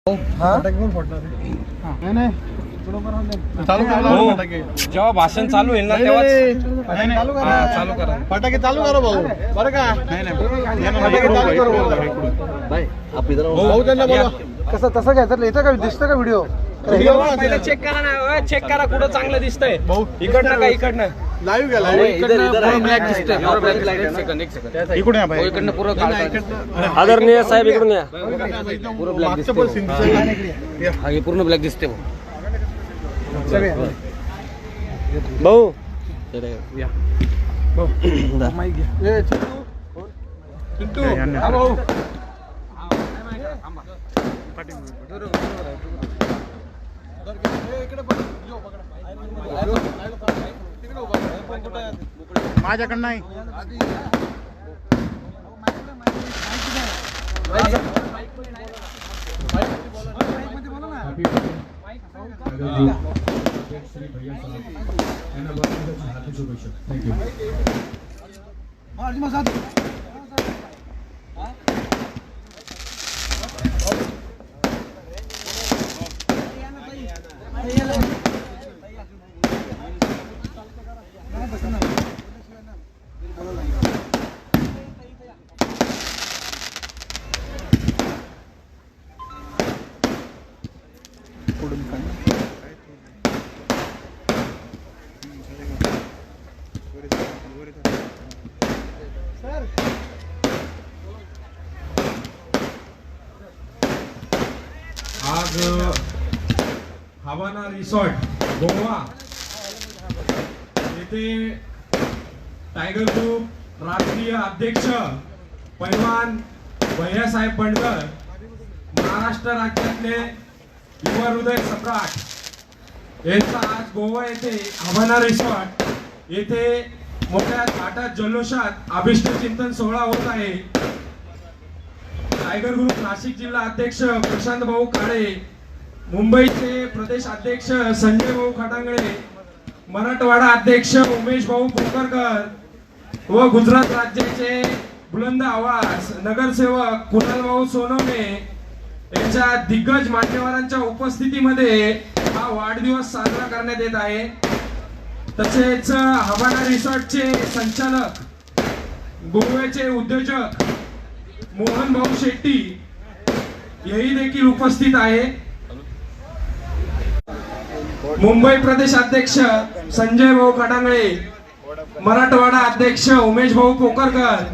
जेव्हा भाषण चालू होईल ना तेव्हा चालू करा. फटाके चालू करा भाऊ. बरं का कसं तसं घ्यायचं येतं का दिसतं का व्हिडिओ चेक करा ना, चेक करा कुठं चांगलं दिसतंय. इकडनं का इकडनं लाईव्ह गेला इकडून या भाई. इकडनं पुरं आदरणीय साहेब इकडून या. पूर्ण ब्लॅक दिसते भाऊ माझ्याकडं नाही. आज हवाना रिसॉर्ट गोवा येथे टायगर ग्रुप राष्ट्रीय अध्यक्ष पैलवान भैयासाहेब बंडगर, महाराष्ट्र राज्यातले युवा हृदय सम्राट यांचा आज गोवा येथे हवाना रिसॉर्ट येथे मोठ्या थाटात जल्लोषात अभिष्ट चिंतन सोहळा होत आहे. टायगर ग्रुप नाशिक जिल्हा अध्यक्ष प्रशांत भाऊ काळे, मुंबईचे प्रदेश अध्यक्ष संजय भाऊ खटांगळे, मराठवाडा अध्यक्ष उमेश भाऊ पोकरकर व गुजरात राज्याचे बुलंद आवाज नगरसेवक कुणाल भाऊ सोनवणे यांच्या दिग्गज मान्यवरांच्या उपस्थितीमध्ये हा वाढदिवस साजरा करण्यात येत आहे. तसेच हवाना रिसॉर्टचे संचालक गोव्याचे उद्योजक मोहन भाऊ शेट्टी हेही देखील उपस्थित आहे. मुंबई प्रदेश अध्यक्ष संजय भाऊ खटांगळे, मराठवाडा अध्यक्ष उमेश भाऊ पोकरकर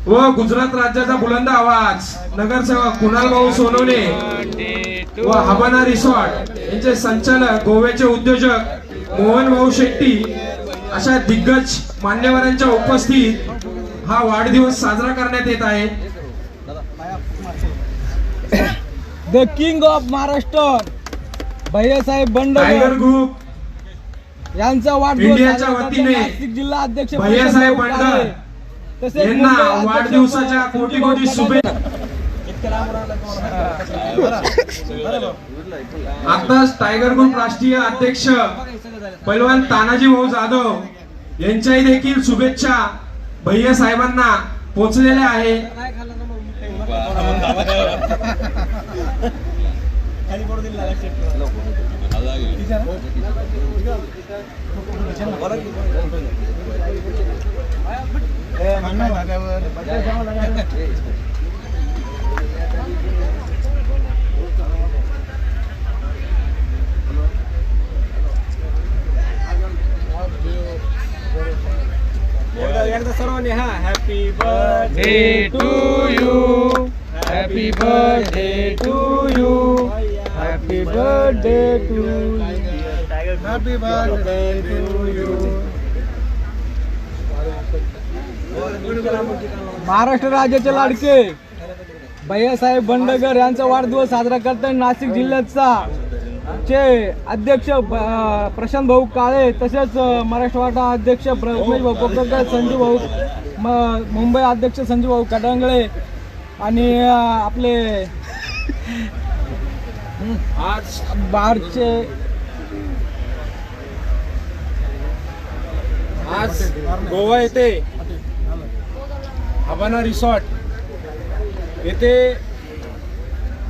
व गुजरात राज्याचा बुलंद आवाज नगरसेवक कुणाल भाऊ सोनवणे व हवाना रिसॉर्ट यांचे संचालक गोव्याचे उद्योजक मोहन भाऊ शेट्टी अशा दिग्गज मान्यवरांच्या उपस्थित हा वाढदिवस साजरा करण्यात येत आहे. The king of Maharashtra Bhaiyasaheb tiger Bandgar group यांचा वाढदिवस इंडियाच्या वतीने नाशिक जिल्हा अध्यक्ष भैयासाहेब बंडगर यांना वाढदिवसाच्या कोटी कोटी शुभेच्छा. आताच टायगर ग्रुप राष्ट्रीय अध्यक्ष पैलवान तानाजी भाऊ जाधव यांच्याही देखील शुभेच्छा भैया साहेबांना पोचलेल्या आहे. सर्वांनी हा happy birthday to you, happy birthday to you, happy birthday to you, happy birthday to you. Maharashtra राज्याचे लाडके भैयासाहेब बंडगर यांचा वाढदिवस साजरा करताना नाशिक जिल्ह्याचा चे अध्यक्ष प्रशांत भाऊ काळे, तसेच मराठवाडा अध्यक्ष उमेश भाऊ पोकरकर, संजय भाऊ मुंबई अध्यक्ष संजय भाऊ खटांगळे आणि आपले आज बारचे आज गोवा येथे हवाना रिसॉर्ट येथे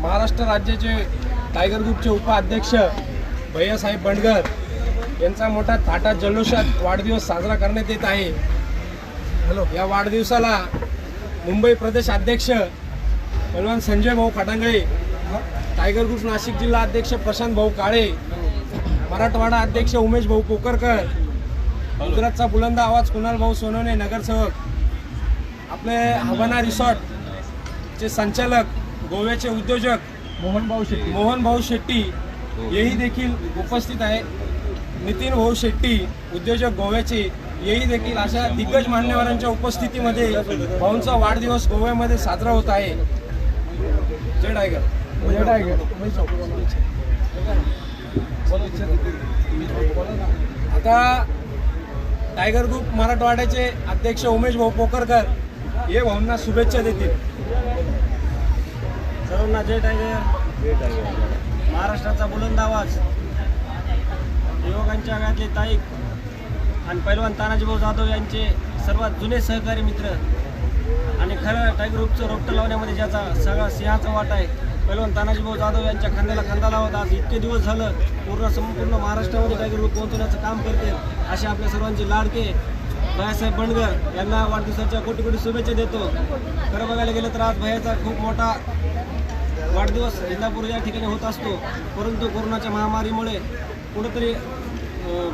महाराष्ट्र राज्याचे टायगर ग्रुपचे उपाध्यक्ष भैयासाहेब बंडगर यांचा मोठा थाटात जल्लोषात वाढदिवस साजरा करण्यात येत आहे. या वाढदिवसाला मुंबई प्रदेश अध्यक्ष पहलवान संजय भाऊ खटांगळे, टायगर ग्रुप नाशिक जिल्हा अध्यक्ष प्रशांत भाऊ काळे, मराठवाडा अध्यक्ष उमेश भाऊ पोकरकर, गुजरातचा बुलंद आवाज कुणाल भाऊ सोनवणे नगरसेवक, आपले हवाना रिसॉर्टचे संचालक, गोव्याचे उद्योजक मोहन भाऊ शेट्टी हेही देखील उपस्थित आहे. नितीन भाऊ शेट्टी उद्योजक गोव्याचे हेही देखील अशा दिग्गज मान्यवरांच्या उपस्थितीमध्ये भाऊंचा वाढदिवस गोव्यामध्ये साजरा होत आहे. जय टायगर. जय टायगर. आता टायगर ग्रुप मराठवाड्याचे अध्यक्ष उमेश भाऊ पोकरकर हे भाऊंना शुभेच्छा देतील. सर्वांना जय टायगर. महाराष्ट्राचा बुलंद आवाज, युवकांच्या गावातले ताईक आणि पैलवान तानाजीभाऊ जाधव यांचे सर्वात जुने सहकारी मित्र आणि खरं टायगर ग्रुपचं रोपटं लावण्यामध्ये ज्याचा सगळा सिंहाचा वाटा आहे, पैलवान तानाजीभाऊ जाधव यांच्या खांद्याला खांदा लावत आज इतके दिवस झालं संपूर्ण महाराष्ट्रामध्ये टायगर ग्रुप पोहोचवण्याचं काम करते. असे आपल्या सर्वांचे लाडके भैयासाहेब बंडगर यांना वाढदिवसाच्या कोटी कोटी शुभेच्छा देतो. खरं बघायला गेलं तर आज भैयाचा खूप मोठा वाढदिवस इंदापूर या ठिकाणी होत असतो, परंतु कोरोनाच्या महामारीमुळे कुठंतरी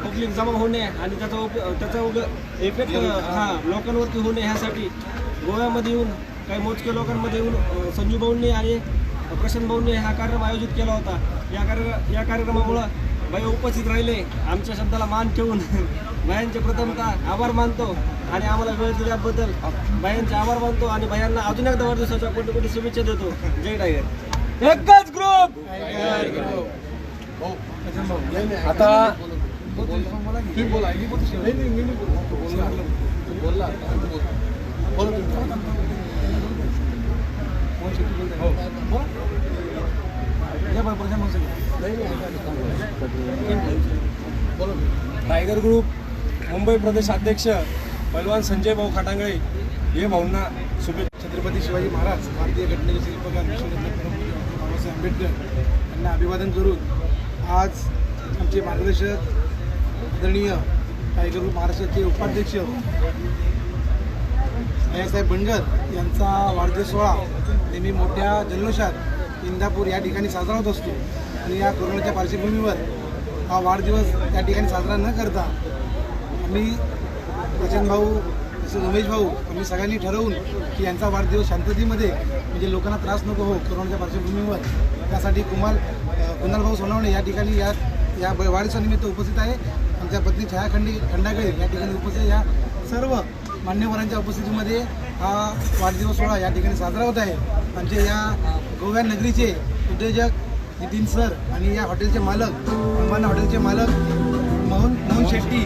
पब्लिक जमा होणे आणि त्याचा इफेक्ट लोकांवरती होणे ह्यासाठी गोव्यामध्ये येऊन काही मोजके लोकांमध्ये येऊन संजू भाऊंनी आणि प्रशांत भाऊंनी हा कार्यक्रम आयोजित केला होता. या कार्यक्रमामुळं भाई उपस्थित राहिले. आमच्या शब्दाला मान ठेवून भायांचे प्रथमतः आभार मानतो आणि आम्हाला वेळ दिल्याबद्दल भायांचे आभार मानतो आणि भायांना अजून एकदा वाढदिवसाच्या कोटी कोटी शुभेच्छा देतो. जय टायगर. एकच ग्रुप. आता टायगर ग्रुप मुंबई प्रदेश अध्यक्ष पहलवान संजय भाऊ खटांगळे हे भाऊंना शुभेच्छा. छत्रपती शिवाजी महाराज भारतीय घटनेचे शिल्पकार बाबासाहेब आंबेडकर यांना अभिवादन करून आज आमचे मार्गदर्शक आदरणीय टायगर ग्रुप महाराष्ट्राचे उपाध्यक्ष भैयासाहेब बंडगर यांचा वाढदिवस सोहळा नेहमी मोठ्या जल्लोषात इंदापूर या ठिकाणी साजरा होत असतो आणि या कोरोनाच्या पार्श्वभूमीवर हा वाढदिवस त्या ठिकाणी साजरा न करता आम्ही प्रशांत भाऊ तसेच उमेश भाऊ आम्ही सगळ्यांनी ठरवून की यांचा वाढदिवस शांततेमध्ये म्हणजे लोकांना त्रास नको हो कोरोनाच्या पार्श्वभूमीवर, त्यासाठी कुणाल भाऊ सोनवणे या ठिकाणी या वाढदिवसानिमित्त उपस्थित आहे. आमच्या पत्नी छाया खंडागळे या ठिकाणी उपस्थित, या सर्व मान्यवरांच्या उपस्थितीमध्ये हा वाढदिवस सोहळा या ठिकाणी साजरा होत आहे. आमचे या गोव्या नगरीचे उद्योजक नितीन सर आणि या हॉटेलचे मालक अंबाना हॉटेलचे मालक मोहन शेट्टी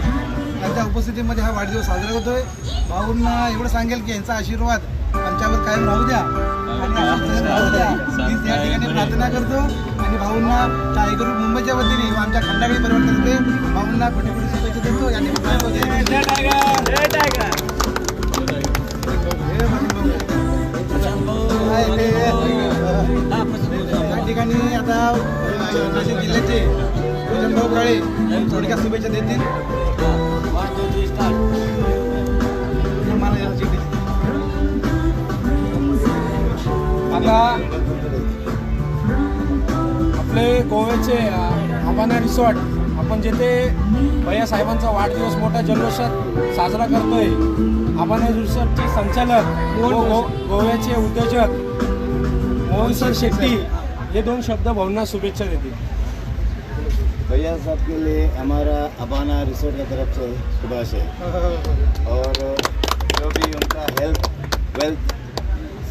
यांच्या उपस्थितीमध्ये हा वाढदिवस साजरा होतोय. भाऊंना एवढं सांगेल की यांचा आशीर्वाद आमच्यावर कायम राहू द्या आणि राहू द्या हीच या ठिकाणी प्रार्थना करतो. आणि भाऊंना टायगर ग्रुप मुंबईच्या वतीने आमच्या खंडागळी परिवारातर्फे भाऊंना कोटी कोटी शुभेच्छा देतो. या ठिकाणी आता नाशिक जिल्ह्याचे प्रशांत भाऊ काळे थोडक्यात शुभेच्छा देतील. आता आपले गोव्याचे हवाना रिसॉर्ट आपण जिथे भैयासाहेबांचा वाढदिवस मोठ्या जल्लोषात साजरा करतोय, हवाना रिसॉर्टचे संचालक गोव्याचे उद्योजक मोहन सर शेट्टी ये दोन शब्द भावना शुभेच्छा देतील. भैया साहब के लिए हमारा हवाना रिसोर्ट की तरफ से शुभाशय और जो भी उनका हेल्थ वेल्थ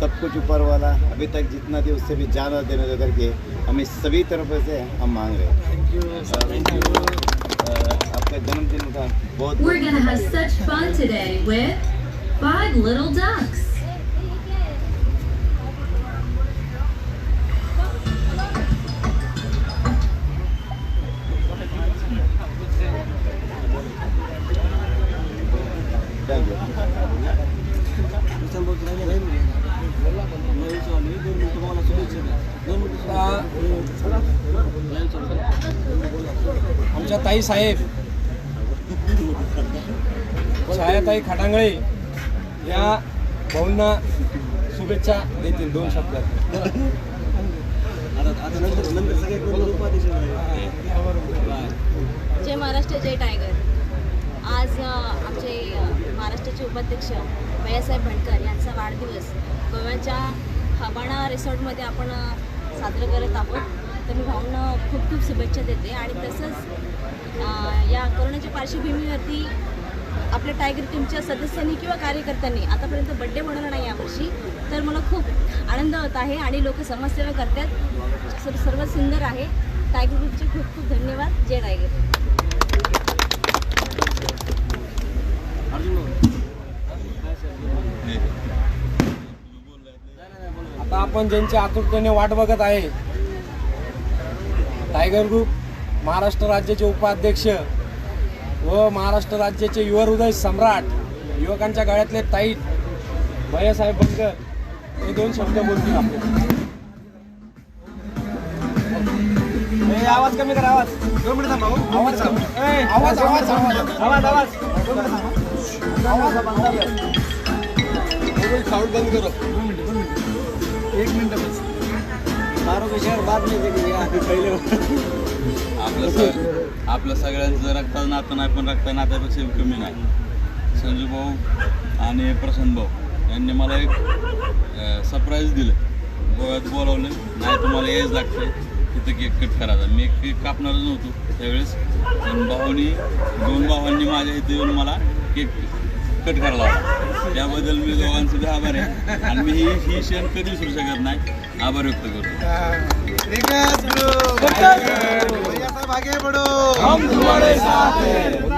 सब कुछ ऊपर वाला अभी तक जितना थी उससे भी ज़्यादा देने दे करके हमें सभी तरफों से हम मांग रहे हैं. Thank you. आपके जन्मदिन का बहुत We're gonna have such fun today with 5 little ducks. Thank you. आमच्या ताई साहेब छायाताई खटांगळे या भाऊंना शुभेच्छा देतील 2 शब्दात. जय महाराष्ट्र जय टायगर. आज आमचे महाराष्ट्राचे उपाध्यक्ष भैयासाहेब भंडकर यांचा वाढदिवस गोव्याच्या हबाणा रिसॉर्टमध्ये आपण साजरा करत आहोत. तर मी भाऊंना खूप खूप शुभेच्छा देते. आणि तसंच या कोरोनाच्या पार्श्वभूमीवरती आपल्या टायगर टीमच्या सदस्यांनी किंवा कार्यकर्त्यांनी आतापर्यंत बड्डे बनवला नाही यावर्षी, तर मला खूप आनंद होत आहे. आणि लोक समाजसेवा करतात, सर्व सुंदर आहे. टायगर ग्रुपचे खूप खूप धन्यवाद. जय टायगर. आता आपण ज्यांची आतुरतेने वाट बघत आहे, टायगर ग्रुप महाराष्ट्र राज्याचे उपाध्यक्ष व महाराष्ट्र राज्याचे युवा हृदय सम्राट, युवकांच्या गळ्यातले ताईट भैयासाहेब बंडगर हे 2 शब्द बोलतील आपले. आवाज कमी करा. आवाज 2 मिनिट थांबा. आवाज कमी. आवाज आवाज आवाज आवाज साऊंड बंद करो. 1 मिनिट बस. आपलं सगळ्यांचं रक्ताचं नातं नाही, पण रक्ता नात्यापेक्षा कमी नाही. संजू भाऊ आणि प्रशांत भाऊ यांनी मला एक सरप्राईज दिलं. गोव्यात बोलावलं, नाही तुम्हाला यायच लागतं तिथं केक कट करायचा. मी केक कापणारच नव्हतो त्यावेळेस, पण दोन भावांनी माझ्या इथे येऊन मला केक कट करायला लावला. त्याबद्दल मी दोघांचे आभार आहे. आणि मी ही क्षण कधी विसरू शकत नाही. आभार व्यक्त करतो. आगे बढ़ो, हम तुम्हारे साथ हैं.